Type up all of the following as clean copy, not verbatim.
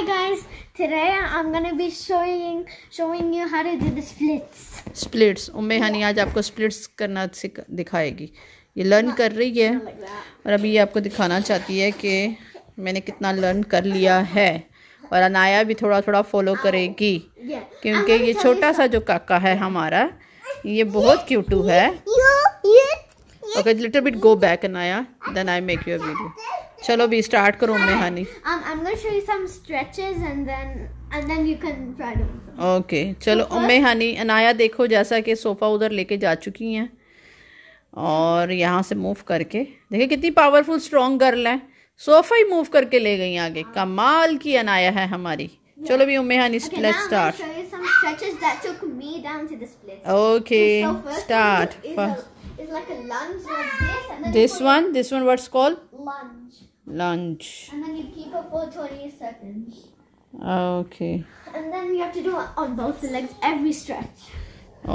Hi guys, today I'm gonna be showing you how to do the splits. उम्मे हनी आज आपको splits करना दिखाएगी। ये लर्न कर रही है और अभी ये आपको दिखाना चाहती है कि मैंने कितना लर्न कर लिया है, और अनाया भी थोड़ा थोड़ा फॉलो करेगी क्योंकि ये छोटा सा जो काका है हमारा, ये बहुत क्यूटू है। Okay, little bit go back Anaya, then I make you a video. चलो भी स्टार्ट करो Umme Hani. I'm gonna show you some stretches and then you can try them. Okay चलो उम्मे हनी। अनाया देखो जैसा कि सोफ़ा उधर लेके जा चुकी हैं और यहाँ से मूव करके देखिए कितनी पावरफुल स्ट्रॉन्ग गर्ल है, सोफ़ा ही मूव करके ले गई आगे। कमाल की अनाया है हमारी। चलो भी Umme Hani, let's start. show you some stretches that took me down to the splits. Okay So first start. is like a lunge like this, and then this one what's called lunge. lunge. And then you keep it for 20 seconds. Okay. And then you have to do it on both the legs, every stretch.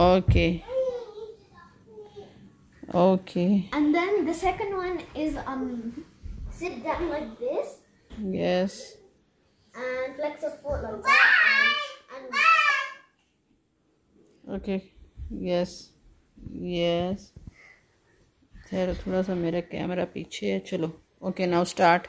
Okay. Okay. And then the second one is sit down like this Yes. and flex your foot like that. And Okay. Yes. Yes. थोड़ा सा मेरा camera पीछे है। चलो okay now start.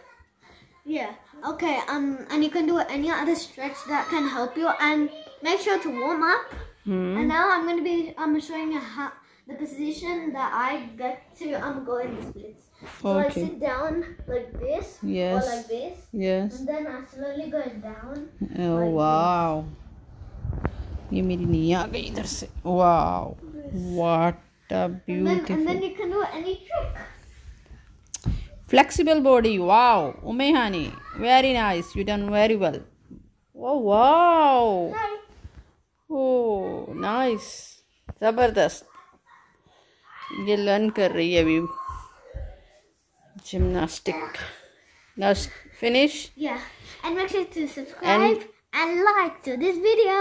yeah, okay. And you can do any other stretch that can help you, and make sure to warm up. And now I'm showing you how the position that I get to go in the splits. So I Okay. sit down like this, Yes. or like this, Yes. and then I slowly go down. Oh wow, ये मेरी नी आ गई इधर से। Wow, what a And beautiful then you can do any trick. flexible body. Wow, Umme Honey, very nice, you done very well. Oh wow, Hi. oh nice, ज़बरदस्त। ये learn कर रही है अभी gymnastic. Now finish. Yeah, and make sure to subscribe and like to this video.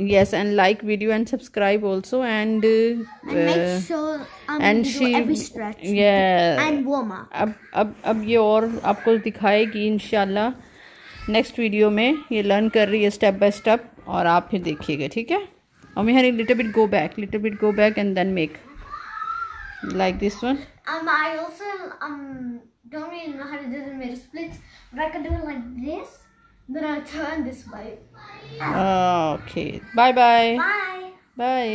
Yes, and like video and subscribe also, and And make sure and you she do every stretch. yeah And warm up. अब ये और आपको दिखाएगी इंशाल्लाह next video में। ये learn कर रही है स्टेप बाय स्टेप और आप फिर देखिएगा, ठीक है। और मैं little bit go back and then make like this one. I also don't really know how to do the middle splits, but I can do it like this. Then I turn this way. Okay, bye bye. Bye. Bye.